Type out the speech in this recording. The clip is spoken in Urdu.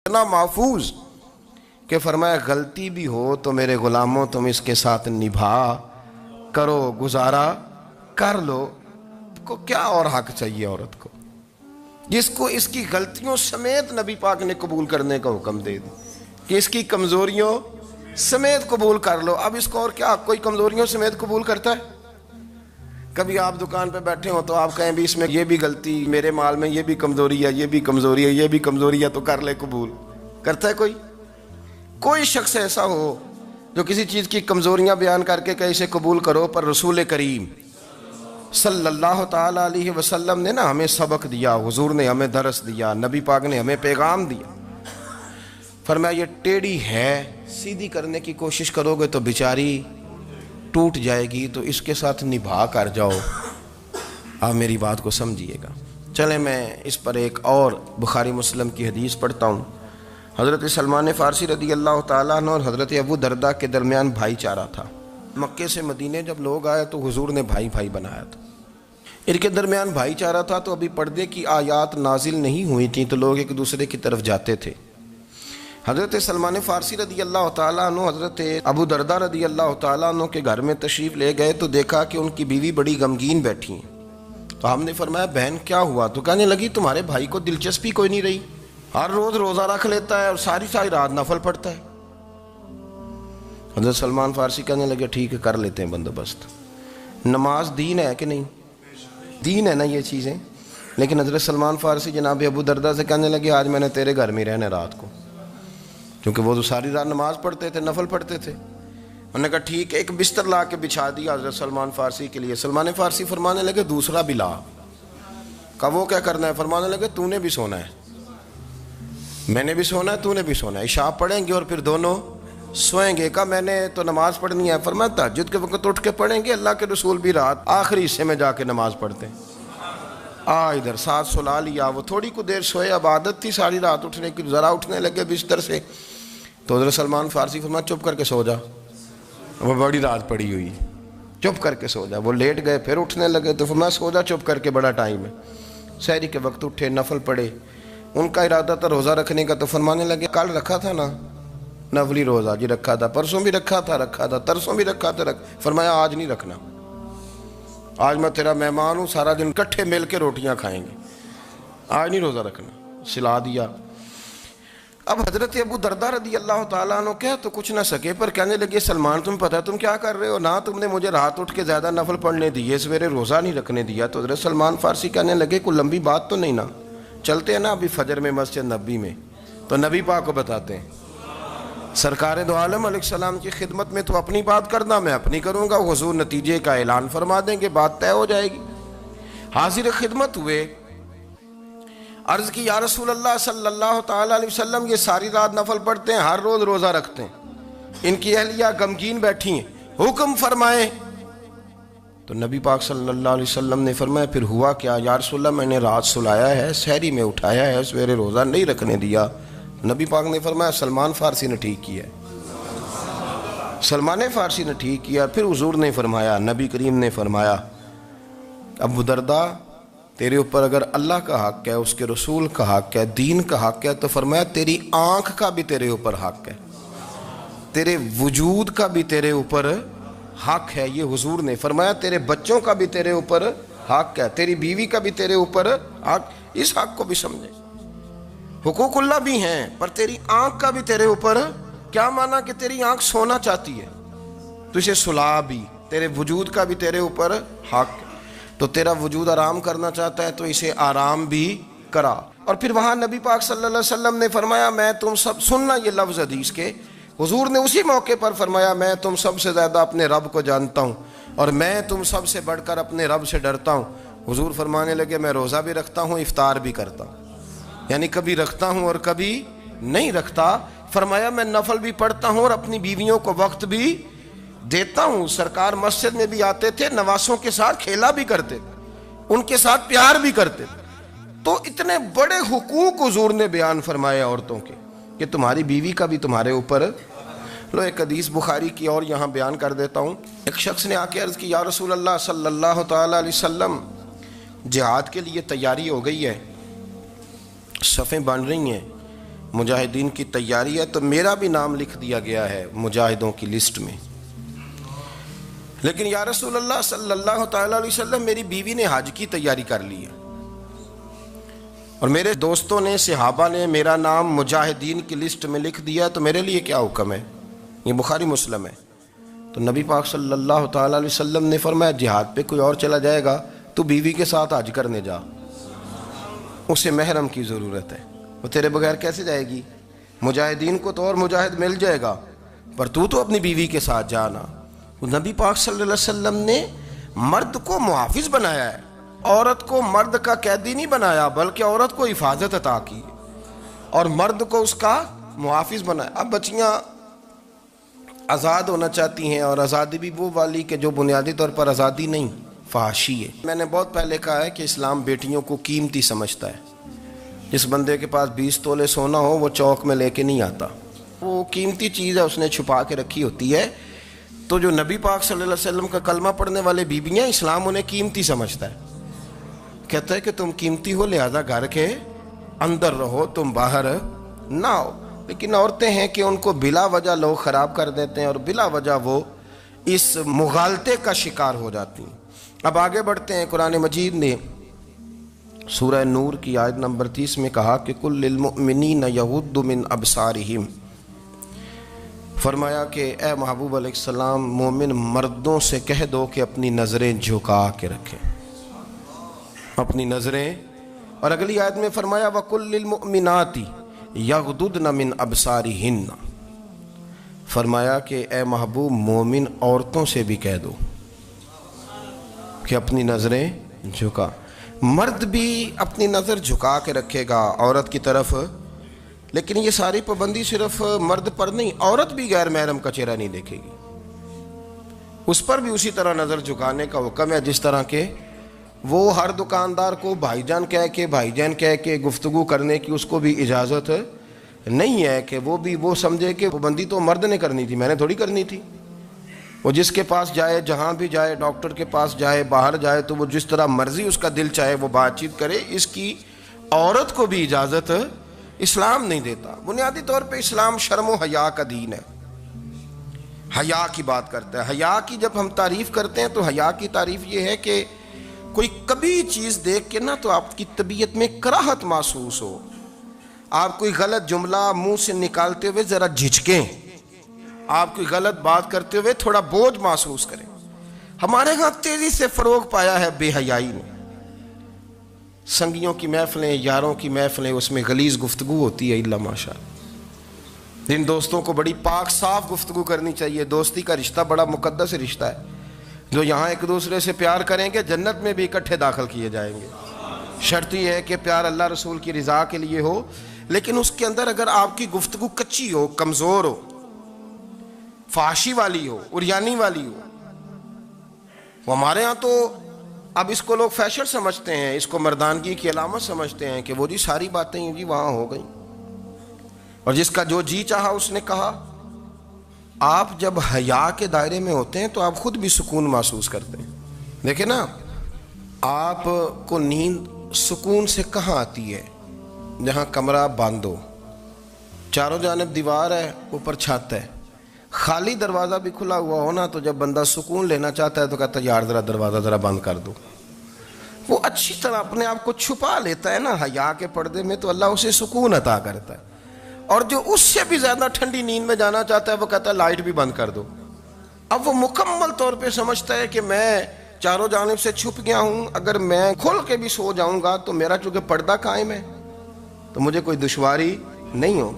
اتنا محفوظ کہ فرمایا غلطی بھی ہو تو میرے غلاموں تم اس کے ساتھ نبھا کرو، گزارا کر لو۔ کو کیا اور حق چاہیے عورت کو، جس کو اس کی غلطیوں سمیت نبی پاک نے قبول کرنے کا حکم دے دی کہ اس کی کمزوریوں سمیت قبول کر لو۔ اب اس کو اور کیا کوئی کمزوریوں سمیت قبول کرتا ہے؟ کبھی آپ دکان پہ بیٹھے ہو تو آپ کہیں بھی اس میں یہ بھی غلطی، میرے مال میں یہ بھی کمزوری ہے، یہ بھی کمزوری ہے، یہ بھی کمزوری ہے، تو کر لے قبول؟ کرتا ہے کوئی؟ کوئی شخص ایسا ہو جو کسی چیز کی کمزوریاں بیان کر کے کہ اسے قبول کرو؟ پر رسول کریم صلی اللہ تعالی علیہ وسلم نے نا ہمیں سبق دیا، حضور نے ہمیں درس دیا، نبی پاک نے ہمیں پیغام دیا۔ فرمایا یہ ٹیڑھی ہے، سیدھی کرنے کی کوشش کرو گے تو بیچاری ٹوٹ جائے گی، تو اس کے ساتھ نبھا کر جاؤ۔ آپ میری بات کو سمجھیے گا۔ چلیں میں اس پر ایک اور بخاری مسلم کی حدیث پڑھتا ہوں۔ حضرت سلمان فارسی رضی اللہ تعالیٰ عنہ اور حضرت ابو درداء کے درمیان بھائی چارہ تھا۔ مکے سے مدینے جب لوگ آئے تو حضور نے بھائی بھائی بنایا تھا، ان کے درمیان بھائی چارہ تھا، تو ابھی پردے کی آیات نازل نہیں ہوئی تھیں تو لوگ ایک دوسرے کی طرف جاتے تھے۔ حضرت سلمان فارسی رضی اللہ تعالیٰ عنہ حضرت ابو درداء رضی اللہ تعالیٰ عنہ کے گھر میں تشریف لے گئے تو دیکھا کہ ان کی بیوی بڑی غمگین بیٹھی ہیں۔ تو ہم نے فرمایا بہن کیا ہوا؟ تو کہنے لگی تمہارے بھائی کو دلچسپی کوئی نہیں رہی، ہر روز روزہ رکھ لیتا ہے اور ساری رات نفل پڑھتا ہے۔ حضرت سلمان فارسی کہنے لگے ٹھیک ہے کر لیتے ہیں بندوبست۔ نماز دین ہے کہ نہیں؟ دین ہے نا یہ چیزیں۔ لیکن حضرت سلمان فارسی جناب ابو درداء سے کہنے لگے آج میں نے تیرے گھر میں رہنا رات کو، کیونکہ وہ تو ساری رات نماز پڑھتے تھے، نفل پڑھتے تھے۔ انہوں نے کہا ٹھیک ہے، ایک بستر لا کے بچھا دیا حضرت سلمان فارسی کے لیے۔ سلمان فارسی فرمانے لگے دوسرا بھی لا۔ کہا وہ کیا کرنا ہے؟ فرمانے لگے تو نے بھی سونا ہے، میں نے بھی سونا ہے، تو نے بھی سونا ہے، عشاء پڑھیں گے اور پھر دونوں سوئیں گے۔ کہا میں نے تو نماز پڑھنی ہے۔ فرمایا تہجد کے وقت اٹھ کے پڑھیں گے، اللہ کے رسول بھی رات آخری حصے میں جا کے نماز پڑھتے ہیں۔ ادھر ساتھ سلا لیا، وہ تھوڑی کو دیر سوئے، اب عادت تھی ساری رات اٹھنے کی، ذرا اٹھنے لگے بستر سے تو حضرت سلمان فارسی فرمایا چپ کر کے سو جا، وہ بڑی رات پڑی ہوئی، چپ کر کے سو جا۔ وہ لیٹ گئے، پھر اٹھنے لگے تو فرمایا سو جا چپ کر کے، بڑا ٹائم ہے۔ سحری کے وقت اٹھے، نفل پڑھے، ان کا ارادہ تھا روزہ رکھنے کا، تو فرمانے لگے کل رکھا تھا نا نفلی روزہ؟ جی رکھا تھا۔ پرسوں بھی رکھا تھا، ترسوں بھی رکھا تھا۔ فرمایا آج نہیں رکھنا، آج میں تیرا مہمان ہوں، سارا دن اکٹھے مل کے روٹیاں کھائیں گے، آج نہیں روزہ رکھنا، سلا دیا۔ اب حضرت ابو درداء رضی اللہ تعالیٰ عنہ کہہ تو کچھ نہ سکے، پر کہنے لگے سلمان تم پتہ تم کیا کر رہے ہو، نہ تم نے مجھے رات اٹھ کے زیادہ نفل پڑھنے دیے، سویرے روزہ نہیں رکھنے دیا۔ تو حضرت سلمان فارسی کہنے لگے کوئی لمبی بات تو نہیں نا، چلتے ہیں نا ابھی فجر میں مسجد نبی میں، تو نبی پاک کو بتاتے ہیں سرکار دو عالم علیہ السلام کی خدمت میں تو اپنی بات کرنا، میں اپنی کروں گا، حضور نتیجے کا اعلان فرما دیں گے، بات طے ہو جائے گی۔ حاضر خدمت ہوئے، عرض کی یا رسول اللہ صلی اللہ تعالی علیہ وسلم یہ ساری رات نفل پڑھتے ہیں، ہر روز روزہ رکھتے ہیں، ان کی اہلیہ غمگین بیٹھی ہیں، حکم فرمائیں۔ تو نبی پاک صلی اللہ علیہ وسلم نے فرمایا پھر ہوا کیا؟ یا رسول اللہ میں نے رات سلایا ہے، سحری میں اٹھایا ہے، سویرے روزہ نہیں رکھنے دیا۔ نبی پاک نے فرمایا سلمان فارسی نے ٹھیک کیا ہے، سلمان فارسی نے ٹھیک کیا۔ پھر حضور نے فرمایا، نبی کریم نے فرمایا ابو درداء تیرے اوپر اگر اللہ کا حق ہے، اس کے رسول کا حق ہے، دین کا حق ہے، تو فرمایا تیری آنکھ کا بھی تیرے اوپر حق ہے، تیرے وجود کا بھی تیرے اوپر حق ہے۔ یہ حضور نے فرمایا تیرے بچوں کا بھی تیرے اوپر حق ہے، تیری بیوی کا بھی تیرے اوپر حق۔ اس حق کو بھی سمجھے، حقوق اللہ بھی ہیں، پر تیری آنکھ کا بھی تیرے اوپر کیا مانا کہ تیری آنکھ سونا چاہتی ہے تو اسے سلا بھی، تیرے وجود کا بھی تیرے اوپر حق ہے، تو تیرا وجود آرام کرنا چاہتا ہے تو اسے آرام بھی کرا۔ اور پھر وہاں نبی پاک صلی اللہ علیہ وسلم نے فرمایا میں تم سب، سننا یہ لفظ حدیث کے، حضور نے اسی موقع پر فرمایا میں تم سب سے زیادہ اپنے رب کو جانتا ہوں اور میں تم سب سے بڑھ کر اپنے رب سے ڈرتا ہوں۔ حضور فرمانے لگے میں روزہ بھی رکھتا ہوں، افطار بھی کرتا ہوں، یعنی کبھی رکھتا ہوں اور کبھی نہیں رکھتا۔ فرمایا میں نفل بھی پڑھتا ہوں اور اپنی بیویوں کو وقت بھی دیتا ہوں۔ سرکار مسجد میں بھی آتے تھے، نواسوں کے ساتھ کھیلا بھی کرتے تھے، ان کے ساتھ پیار بھی کرتے تھے۔ تو اتنے بڑے حقوق حضور نے بیان فرمائے عورتوں کے کہ تمہاری بیوی کا بھی تمہارے اوپر۔ لو ایک حدیث بخاری کی اور یہاں بیان کر دیتا ہوں۔ ایک شخص نے آ کے عرض کی یا رسول اللہ صلی اللہ تعالی علیہ وسلم جہاد کے لیے تیاری ہو گئی ہے، صفیں بن رہی ہیں، مجاہدین کی تیاری ہے، تو میرا بھی نام لکھ دیا گیا ہے مجاہدوں کی لسٹ میں۔ لیکن یا رسول اللہ صلی اللہ تعالیٰ علیہ وسلم، میری بیوی نے حج کی تیاری کر لی ہے اور میرے دوستوں نے، صحابہ نے میرا نام مجاہدین کی لسٹ میں لکھ دیا، تو میرے لیے کیا حکم ہے؟ یہ بخاری مسلم ہے۔ تو نبی پاک صلی اللہ تعالیٰ علیہ وسلم نے فرمایا جہاد پہ کوئی اور چلا جائے گا تو بیوی کے ساتھ حج کرنے جا، اسے محرم کی ضرورت ہے، وہ تیرے بغیر کیسے جائے گی؟ مجاہدین کو تو اور مجاہد مل جائے گا، پر تو اپنی بیوی کے ساتھ جانا۔ نبی پاک صلی اللہ علیہ وسلم نے مرد کو محافظ بنایا ہے، عورت کو مرد کا قیدی نہیں بنایا، بلکہ عورت کو حفاظت عطا کی اور مرد کو اس کا محافظ بنایا۔ اب بچیاں آزاد ہونا چاہتی ہیں، اور آزادی بھی وہ والی کہ جو بنیادی طور پر آزادی نہیں، فحاشی ہے۔ میں نے بہت پہلے کہا ہے کہ اسلام بیٹیوں کو قیمتی سمجھتا ہے۔ جس بندے کے پاس 20 تولے سونا ہو وہ چوک میں لے کے نہیں آتا، وہ قیمتی چیز ہے، اس نے چھپا کے رکھی ہوتی ہے۔ تو جو نبی پاک صلی اللہ علیہ وسلم کا کلمہ پڑھنے والے بیویاں، اسلام انہیں قیمتی سمجھتا ہے، کہتا ہے کہ تم قیمتی ہو، لہذا گھر کے اندر رہو، تم باہر نہ ہو۔ لیکن عورتیں ہیں کہ ان کو بلا وجہ لوگ خراب کر دیتے ہیں اور بلا وجہ وہ اس مغالطے کا شکار ہو جاتی ہیں۔ اب آگے بڑھتے ہیں۔ قرآن مجید نے سورہ نور کی آیت نمبر 30 میں کہا کہ کل للمؤمنین یغضوا من ابصارہم، فرمایا کہ اے محبوب علیہ السلام مومن مردوں سے کہہ دو کہ اپنی نظریں جھکا کے رکھیں، اپنی نظریں۔ اور اگلی آیت میں فرمایا وَقُلْ لِلْمُؤْمِنَاتِ یغضضن من ابصارہن، فرمایا کہ اے محبوب مومن عورتوں سے بھی کہہ دو کہ اپنی نظریں جھکا۔ مرد بھی اپنی نظر جھکا کے رکھے گا عورت کی طرف، لیکن یہ ساری پابندی صرف مرد پر نہیں، عورت بھی غیر محرم کا چہرہ نہیں دیکھے گی، اس پر بھی اسی طرح نظر جھکانے کا حکم ہے، جس طرح کہ وہ ہر دکاندار کو بھائی جان کہہ کے گفتگو کرنے کی اس کو بھی اجازت نہیں ہے کہ وہ سمجھے کہ پابندی تو مرد نے کرنی تھی، میں نے تھوڑی کرنی تھی۔ وہ جس کے پاس جائے، جہاں بھی جائے، ڈاکٹر کے پاس جائے، باہر جائے، تو وہ جس طرح مرضی اس کا دل چاہے وہ بات چیت کرے، اس کی عورت کو بھی اجازت اسلام نہیں دیتا۔ بنیادی طور پہ اسلام شرم و حیا کا دین ہے، حیا کی بات کرتا ہے۔ حیا کی جب ہم تعریف کرتے ہیں تو حیا کی تعریف یہ ہے کہ کوئی کبھی چیز دیکھ کے نہ تو آپ کی طبیعت میں کراہت محسوس ہو، آپ کوئی غلط جملہ منہ سے نکالتے ہوئے ذرا جھجکیں، آپ کوئی غلط بات کرتے ہوئے تھوڑا بوجھ محسوس کریں۔ ہمارے ہاں تیزی سے فروغ پایا ہے بے حیائی نے۔ سنگیوں کی محفلیں، یاروں کی محفلیں، اس میں غلیظ گفتگو ہوتی ہے، الا ماشاء اللہ۔ ان دوستوں کو بڑی پاک صاف گفتگو کرنی چاہیے۔ دوستی کا رشتہ بڑا مقدس رشتہ ہے، جو یہاں ایک دوسرے سے پیار کریں گے جنت میں بھی اکٹھے داخل کیے جائیں گے۔ شرط یہ ہے کہ پیار اللہ رسول کی رضا کے لیے ہو، لیکن اس کے اندر اگر آپ کی گفتگو کچی ہو، کمزور ہو، فحاشی والی ہو، عریانی والی ہو، وہ ہمارے ہاں تو اب اس کو لوگ فیشن سمجھتے ہیں، اس کو مردانگی کی علامت سمجھتے ہیں کہ وہ جی ساری باتیں جی وہاں ہو گئیں، اور جس کا جو جی چاہا اس نے کہا۔ آپ جب حیا کے دائرے میں ہوتے ہیں تو آپ خود بھی سکون محسوس کرتے ہیں۔ دیکھیں نا، آپ کو نیند سکون سے کہاں آتی ہے؟ جہاں کمرہ بند ہو، چاروں جانب دیوار ہے، اوپر چھت ہے، خالی دروازہ بھی کھلا ہوا ہونا تو جب بندہ سکون لینا چاہتا ہے تو کہتا ہے یار ذرا دروازہ ذرا بند کر دو۔ وہ اچھی طرح اپنے آپ کو چھپا لیتا ہے نا حیا کے پردے میں، تو اللہ اسے سکون عطا کرتا ہے۔ اور جو اس سے بھی زیادہ ٹھنڈی نیند میں جانا چاہتا ہے وہ کہتا ہے لائٹ بھی بند کر دو۔ اب وہ مکمل طور پہ سمجھتا ہے کہ میں چاروں جانب سے چھپ گیا ہوں، اگر میں کھل کے بھی سو جاؤں گا تو میرا چونکہ پردہ قائم ہے تو مجھے کوئی دشواری نہیں ہوگی۔